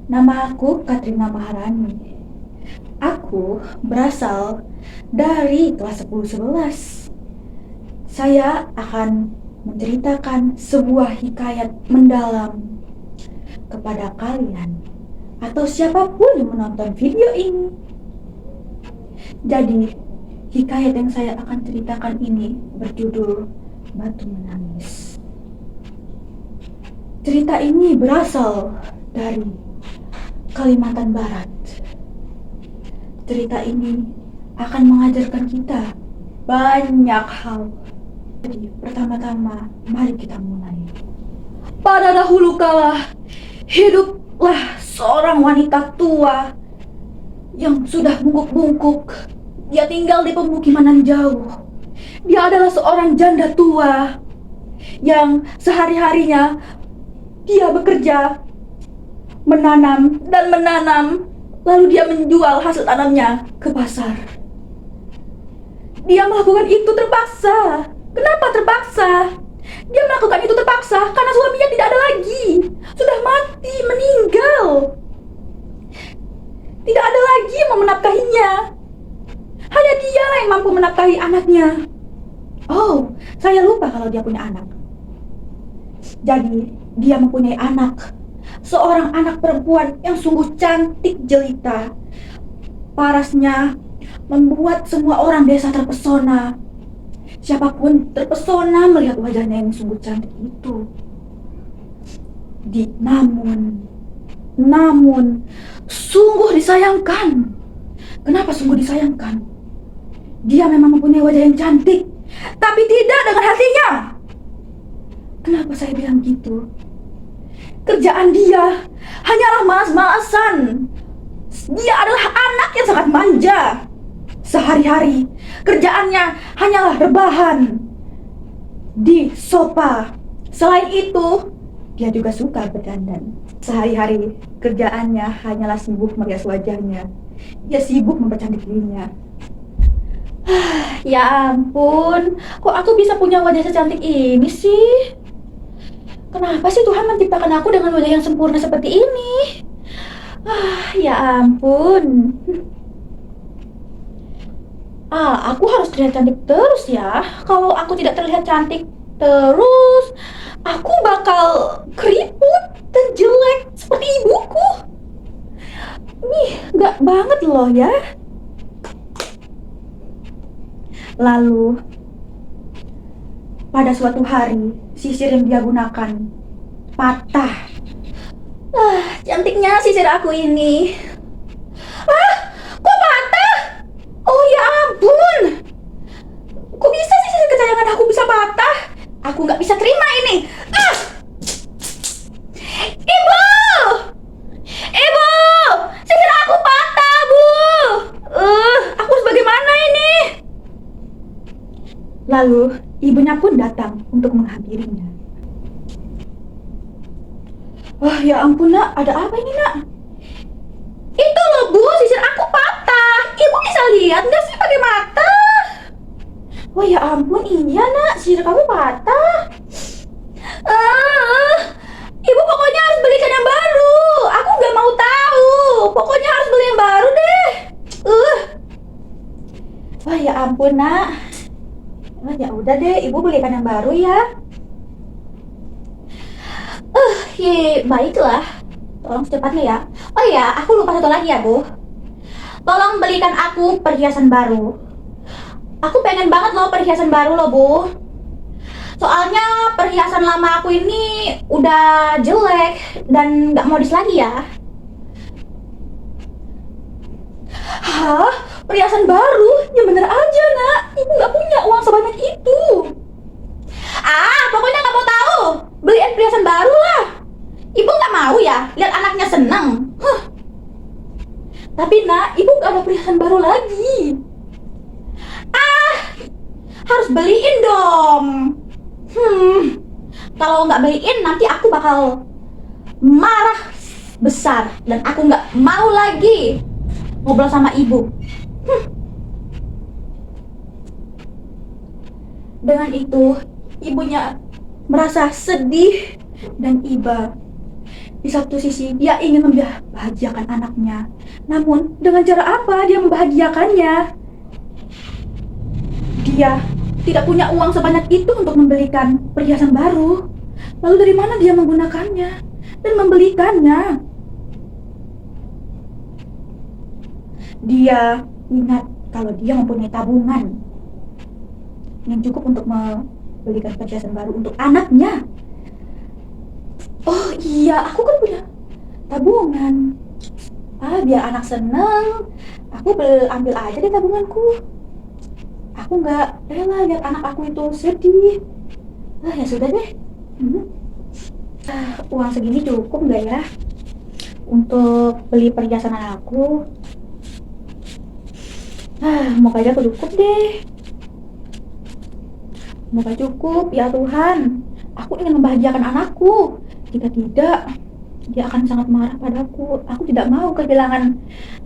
Nama aku Katrina Maharani. Aku berasal dari kelas 10-11. Saya akan menceritakan sebuah hikayat mendalam kepada kalian atau siapapun yang menonton video ini. Jadi, hikayat yang saya akan ceritakan ini berjudul Batu Menangis. Cerita ini berasal dari Kalimantan Barat. Cerita ini akan mengajarkan kita banyak hal. Jadi, pertama-tama, mari kita mulai. Pada dahulu kala, hiduplah seorang wanita tua yang sudah bungkuk-bungkuk. Dia tinggal di pemukiman yang jauh. Dia adalah seorang janda tua yang sehari-harinya dia bekerja, menanam dan menanam, lalu dia menjual hasil tanamnya ke pasar. Dia melakukan itu terpaksa. Kenapa terpaksa? Dia melakukan itu terpaksa karena suaminya tidak ada lagi. Sudah mati, meninggal. Tidak ada lagi yang mau menafkahinya. Hanya dialah yang mampu menafkahi anaknya. Oh, saya lupa kalau dia punya anak. Jadi, dia mempunyai anak. Seorang anak perempuan yang sungguh cantik jelita. Parasnya membuat semua orang desa terpesona. Siapapun terpesona melihat wajahnya yang sungguh cantik itu. Namun, sungguh disayangkan. Kenapa sungguh disayangkan? Dia memang mempunyai wajah yang cantik, tapi tidak dengan hatinya. Kenapa saya bilang gitu? Kerjaan dia hanyalah malas-malasan. Dia adalah anak yang sangat manja. Sehari-hari kerjaannya hanyalah rebahan di sofa. Selain itu, dia juga suka berdandan. Sehari-hari kerjaannya hanyalah sibuk merias wajahnya. Dia sibuk mempercantik dirinya. Ya ampun, kok aku bisa punya wajah secantik ini sih? Kenapa sih Tuhan menciptakan aku dengan wajah yang sempurna seperti ini? Ya ampun. Aku harus terlihat cantik terus ya. Kalau aku tidak terlihat cantik terus, aku bakal keriput dan jelek seperti ibuku. Nih, gak banget loh ya. Lalu, pada suatu hari, sisir yang dia gunakan patah. Cantiknya sisir aku ini. Kok patah? Oh ya ampun. Kok bisa sisir kesayangan aku bisa patah? Aku gak bisa terima ini. Ibu! Ibu! Sisir aku patah, Bu. Aku harus bagaimana ini? Lalu, ibunya pun datang untuk menghampirinya. Wah, ya ampun, Nak. Ada apa ini, Nak? Itu loh, Bu. Sisir aku patah. Ibu bisa lihat nggak sih pakai mata? Wah, ya ampun. Iya, Nak. Sisir kamu patah. Ibu pokoknya harus belikan yang baru. Aku nggak mau tahu. Pokoknya harus beli yang baru deh. Wah, ya ampun, Nak. Ya udah deh, Ibu belikan yang baru ya. Baiklah. Tolong secepatnya ya. Oh iya, aku lupa satu lagi ya, Bu. Tolong belikan aku perhiasan baru. Aku pengen banget loh perhiasan baru loh, Bu. Soalnya perhiasan lama aku ini udah jelek dan gak modis lagi ya. Hah? Perhiasan baru? Ya bener aja, Nak. Ibu gak punya uang sebanyak itu. Pokoknya gak mau tahu. Beliin perhiasan baru lah. Ibu gak mau ya lihat anaknya seneng. Tapi, Nak, Ibu gak ada perhiasan baru lagi. Harus beliin dong. Kalau nggak beliin nanti aku bakal marah besar dan aku nggak mau lagi ngobrol sama ibu. Dengan itu, ibunya merasa sedih dan iba. Di satu sisi dia ingin membahagiakan anaknya. Namun dengan cara apa dia membahagiakannya? Dia tidak punya uang sebanyak itu untuk membelikan perhiasan baru. Lalu dari mana dia menggunakannya dan membelikannya? Dia ingat kalau dia mempunyai tabungan yang cukup untuk membelikan perhiasan baru untuk anaknya. Oh iya, aku kan punya tabungan. Biar anak seneng, aku ambil aja deh tabunganku. Aku nggak rela lihat anak aku itu sedih. Ya sudah deh. Uang segini cukup nggak ya untuk beli perhiasan anakku? Moga aja cukup deh. Moga cukup ya Tuhan. Aku ingin membahagiakan anakku. Jika tidak, dia akan sangat marah padaku. Aku tidak mau kehilangan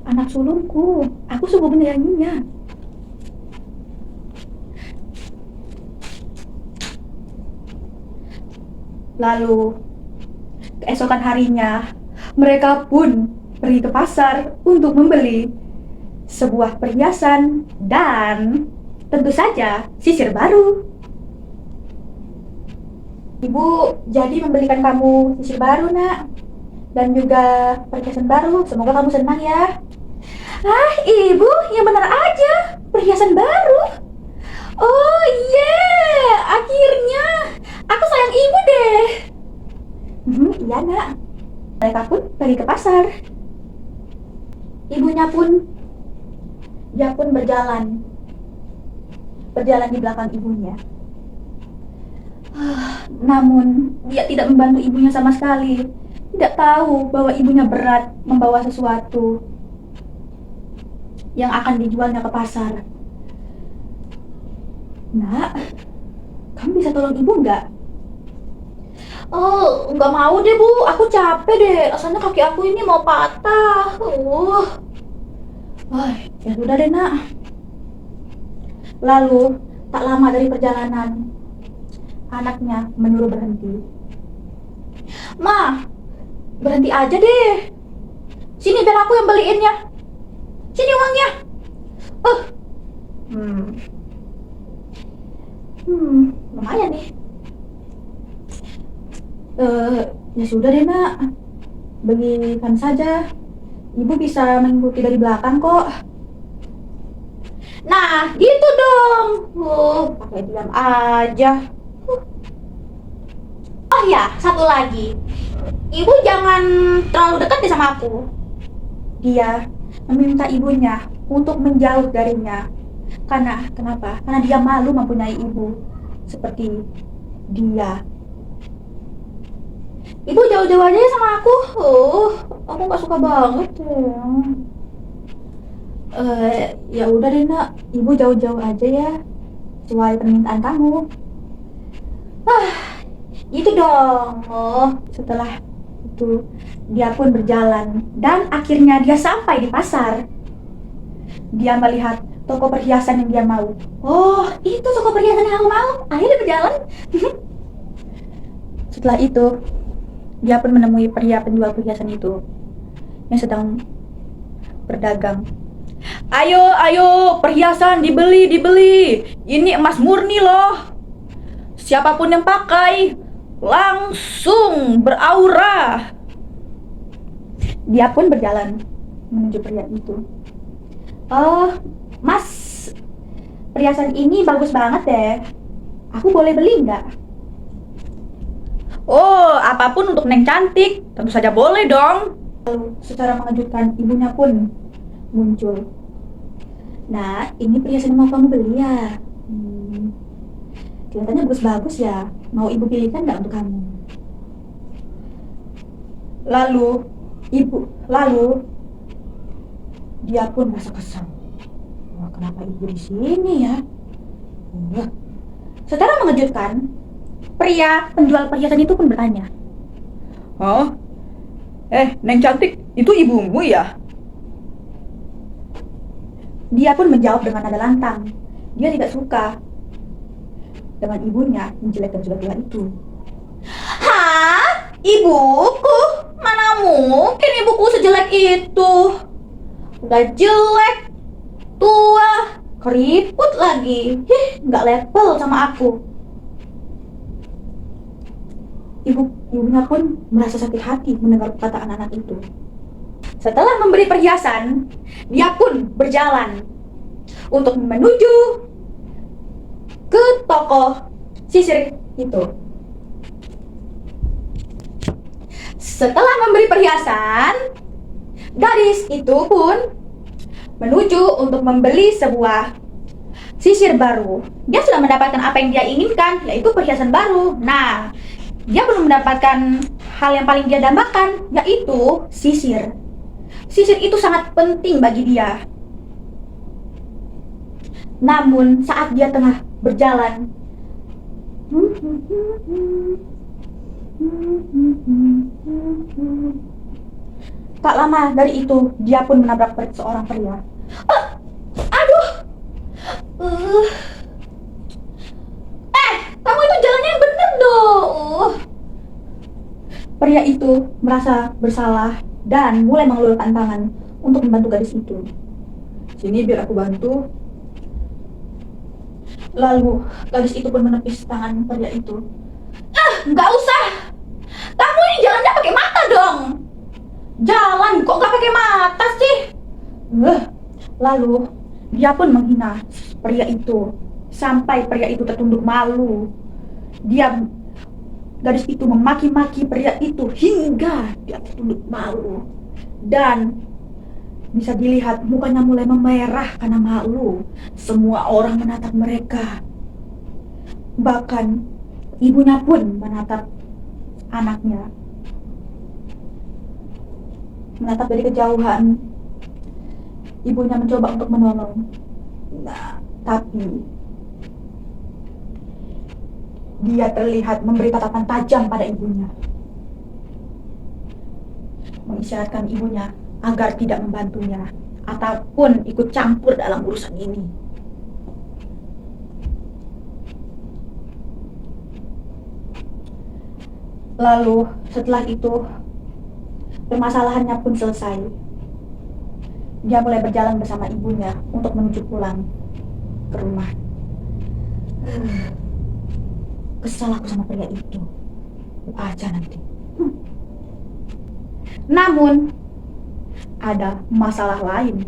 anak sulungku. Aku sungguh menyayanginya. Lalu, keesokan harinya, mereka pun pergi ke pasar untuk membeli sebuah perhiasan dan tentu saja sisir baru. Ibu jadi membelikan kamu sisir baru, nak, dan juga perhiasan baru. Semoga kamu senang ya. Ibu, yang benar aja, perhiasan baru. Oh akhirnya aku sayang ibu deh. Iya nak. Mereka pun pergi ke pasar. Dia pun berjalan di belakang ibunya. Namun dia tidak membantu ibunya sama sekali. Tidak tahu bahwa ibunya berat membawa sesuatu yang akan dijualnya ke pasar. Nak, kamu bisa tolong ibu nggak? Nggak mau deh bu, aku capek deh. Asalnya kaki aku ini mau patah. Ya sudah deh nak. Lalu, tak lama dari perjalanan, anaknya menyuruh berhenti. Ma, berhenti aja deh. Sini biar aku yang beliinnya. Sini uangnya. Lumayan nih. Ya sudah deh nak. Belikan saja. Ibu bisa mengikuti dari belakang kok. Nah, gitu dong. Pakai diam aja. Oh ya, satu lagi. Ibu jangan terlalu dekat deh sama aku. Dia meminta ibunya untuk menjauh darinya. Kenapa? Karena dia malu mempunyai ibu seperti dia. Ibu jauh-jauh aja ya sama aku. Aku nggak suka banget ya. Ya udah deh nak, ibu jauh-jauh aja ya, sesuai permintaan kamu. Gitu dong. Setelah itu dia pun berjalan dan akhirnya dia sampai di pasar. Dia melihat toko perhiasan yang dia mau. Itu toko perhiasan yang aku mau. Ayo dia berjalan. Setelah itu dia pun menemui penjual perhiasan itu yang sedang berdagang. Ayo, perhiasan dibeli. Ini emas murni loh. Siapapun yang pakai langsung beraura. Dia pun berjalan menuju pria itu. Mas, perhiasan ini bagus banget deh. Aku boleh beli nggak? Apapun untuk Neng cantik, tentu saja boleh dong. Lalu secara mengejutkan ibunya pun muncul. Nah, ini perhiasan yang mau kamu beli ya? Kelihatannya bagus-bagus ya. Mau ibu pilihkan nggak untuk kamu? Lalu dia pun merasa kesal. Kenapa ibu di sini ya? Secara mengejutkan, pria penjual perhiasan itu pun bertanya. Neng cantik, itu ibumu ya? Dia pun menjawab dengan nada lantang. Dia tidak suka dengan ibunya menjelekkan sudah tua itu. Ibuku? Mana mungkin ibuku sejelek itu. Udah jelek, tua, keriput lagi. Nggak level sama aku. Ibunya pun merasa sakit hati mendengar perkataan anak itu. Setelah memberi perhiasan, dia pun berjalan untuk menuju ke toko sisir itu. Setelah memberi perhiasan, gadis itu pun menuju untuk membeli sebuah sisir baru. Dia sudah mendapatkan apa yang dia inginkan, yaitu perhiasan baru. Nah, dia belum mendapatkan hal yang paling dia dambakan, yaitu sisir. Sisir itu sangat penting bagi dia. Namun saat dia tengah berjalan, tak lama dari itu dia pun menabrak seorang pria. Aduh! Kamu itu jalannya yang bener dong. Pria itu merasa bersalah dan mulai mengulurkan tangan untuk membantu gadis itu. Sini biar aku bantu. Lalu gadis itu pun menepis tangan pria itu. Nggak usah. Kamu ini jalannya pakai mata dong. Jalan kok nggak pakai mata sih? Lalu dia pun menghina pria itu sampai pria itu tertunduk malu. Gadis itu memaki-maki pria itu hingga dia tertunduk malu. Dan bisa dilihat mukanya mulai memerah karena malu. Semua orang menatap mereka. Bahkan ibunya pun menatap anaknya. Menatap dari kejauhan. Ibunya mencoba untuk menolong. Nah, tapi dia terlihat memberi tatapan tajam pada ibunya, mengisyaratkan ibunya agar tidak membantunya ataupun ikut campur dalam urusan ini. Lalu setelah itu permasalahannya pun selesai. Dia mulai berjalan bersama ibunya untuk menuju pulang ke rumah. Kesal aku sama pria itu. Aja nanti. Namun ada masalah lain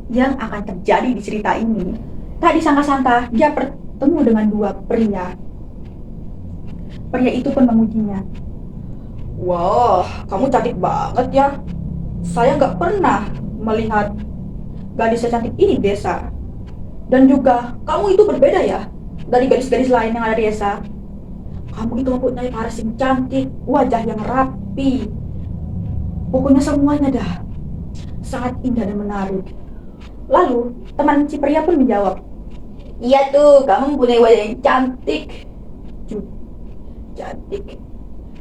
yang akan terjadi di cerita ini. Tak disangka-sangka dia bertemu dengan dua pria. Pria itu pun memujinya. Wah, kamu cantik banget ya. Saya nggak pernah melihat gadis secantik ini di desa. Dan juga kamu itu berbeda ya dari gadis-gadis lain yang ada di desa. Kamu itu mempunyai paras yang cantik, wajah yang rapi. Pokoknya semuanya dah sangat indah dan menarik. Lalu teman si pria pun menjawab, iya tuh, kamu mempunyai wajah yang cantik. Cantik.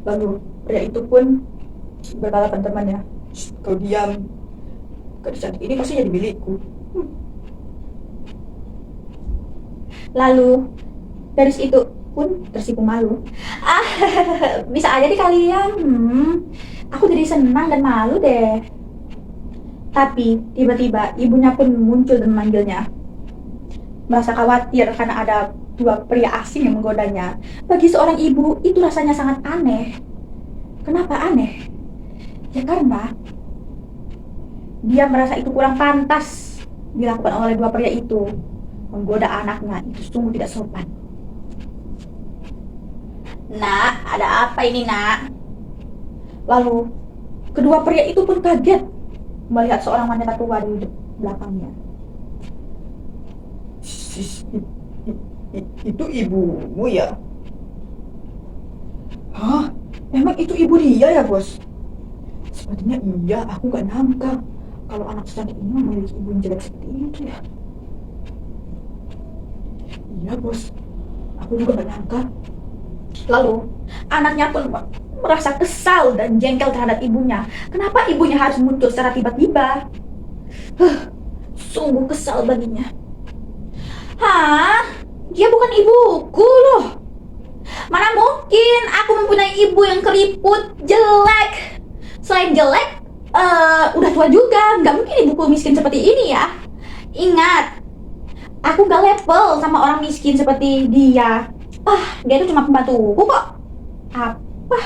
Lalu pria itu pun berkata pada temannya, kau diam. Gadis cantik ini pasti jadi milikku. Lalu gadis itu pun tersipu malu. Bisa aja deh kalian. Aku jadi senang dan malu deh. Tapi tiba-tiba ibunya pun muncul dan memanggilnya. Merasa khawatir karena ada dua pria asing yang menggodanya. Bagi seorang ibu itu rasanya sangat aneh. Kenapa aneh? Ya karena dia merasa itu kurang pantas dilakukan oleh dua pria itu. Menggoda anaknya itu sungguh tidak sopan. Nak, ada apa ini nak? Lalu kedua pria itu pun kaget melihat seorang wanita tua di belakangnya. Itu ibumu ya? Hah? Emang itu ibu dia ya, bos? Sepertinya iya, aku gak nyangka kalau anak secantik ini memiliki ibu yang jelek seperti itu ya. Iya, bos. Aku juga gak nyangka. Lalu anaknya pun merasa kesal dan jengkel terhadap ibunya. Kenapa ibunya harus muncul secara tiba-tiba? Sungguh kesal baginya. Hah? Dia bukan ibuku loh. Mana mungkin aku mempunyai ibu yang keriput, jelek, Selain jelek, udah tua juga, nggak mungkin ibuku miskin seperti ini ya. Ingat, aku gak level sama orang miskin seperti dia. Dia itu cuma pembantuku kok. Apa?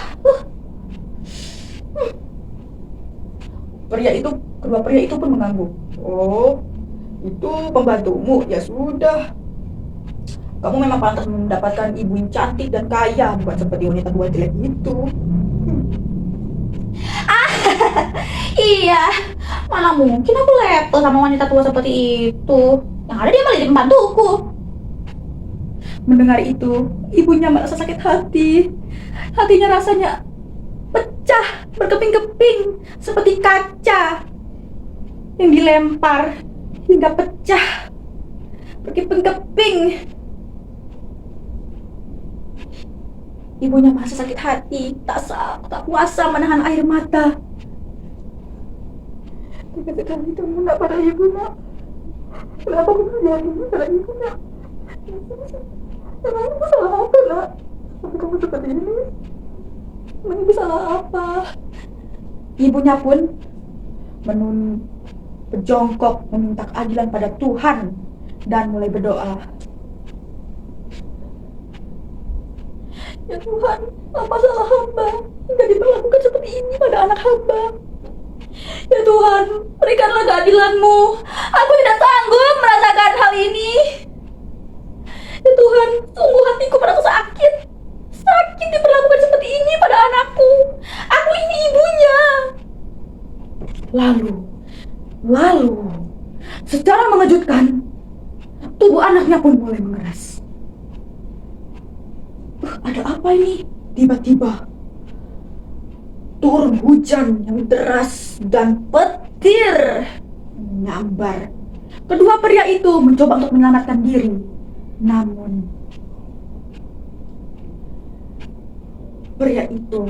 Kedua pria itu pun mengangguk. Oh, itu pembantumu, ya sudah. Kamu memang pantas mendapatkan ibu yang cantik dan kaya, bukan seperti wanita tua jelek itu. Iya, mana mungkin aku level sama wanita tua seperti itu. Yang ada dia malah jadi pembantuku. Mendengar itu, ibunya merasa sakit hati. Hatinya rasanya pecah, berkeping-keping, seperti kaca yang dilempar hingga pecah, berkeping-keping. Ibunya merasa sakit hati, tak kuasa menahan air mata. Tega sekali kamu nak pada ibu nak. Kenapa kamu terjadi pada ibu nak? Emang ibu salah apa nak? Sampai kamu seperti ini. Emang ibu salah apa? Ibunya pun berjongkok meminta keadilan pada Tuhan dan mulai berdoa. Ya Tuhan, apa salah hamba hingga diperlakukan seperti ini pada anak hamba? Ya Tuhan, berikanlah keadilan-Mu. Aku tidak sanggup merasakan hal ini. Ya Tuhan, sungguh hatiku merasa sakit. Sakit diperlakukan seperti ini pada anakku. Aku ini ibunya. Lalu, secara mengejutkan, tubuh anaknya pun mulai mengeras. Ada apa ini? Tiba-tiba turun hujan yang deras dan petir menyambar. Kedua pria itu mencoba untuk menyelamatkan diri, namun pria itu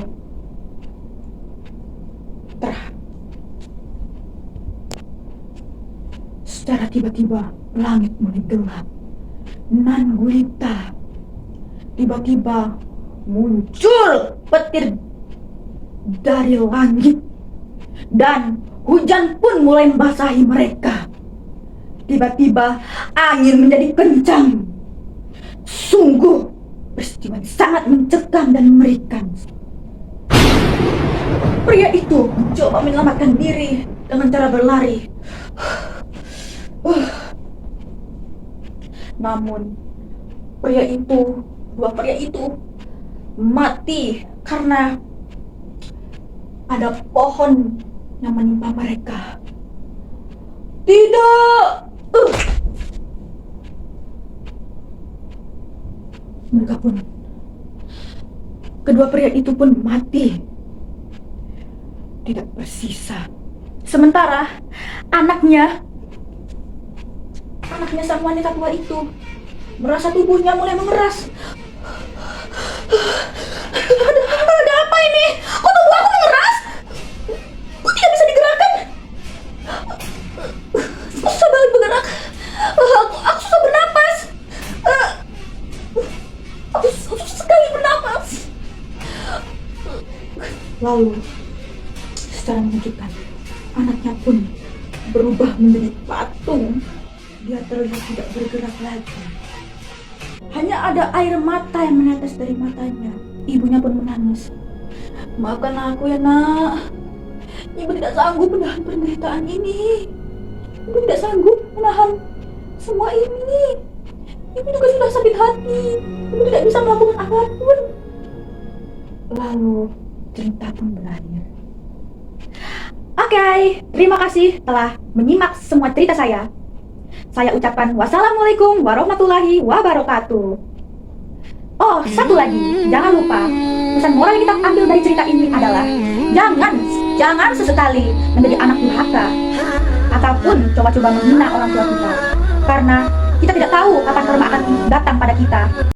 secara tiba-tiba langit mulai gelap. Nan gulita. Tiba-tiba muncul petir dari langit dan hujan pun mulai membasahi mereka. Tiba-tiba angin menjadi kencang. Sungguh peristiwa yang sangat mencekam dan mengerikan. Pria itu mencoba menyelamatkan diri dengan cara berlari. Namun dua pria itu mati karena ada pohon yang menimpa mereka. Tidak! Kedua pria itu pun mati. Tidak bersisa. Sementara anaknya sang wanita tua itu merasa tubuhnya mulai mengeras. Ada apa ini? Kok tubuh aku mengeras? Kok tidak bisa digerakkan? Aku susah banget bergerak. Aku susah bernapas. Aku susah sekali bernapas. Lalu, secara mengejutkan, anaknya pun berubah menjadi patung. Dia terlihat tidak bergerak lagi. Hanya ada air mata yang menetes dari matanya. Ibunya pun menangis. Maafkan aku ya nak. Ibu tidak sanggup menahan penderitaan ini. Ibu tidak sanggup menahan semua ini. Ibu juga sudah sakit hati. Ibu tidak bisa melakukan apapun. Lalu cerita pun berakhir. Oke, terima kasih telah menyimak semua cerita saya. Saya ucapkan wassalamualaikum warahmatullahi wabarakatuh. Oh, satu lagi, jangan lupa pesan moral yang kita ambil dari cerita ini adalah jangan sesekali menjadi anak durhaka ataupun coba-coba menghina orang tua kita, karena kita tidak tahu kapan karma akan datang pada kita.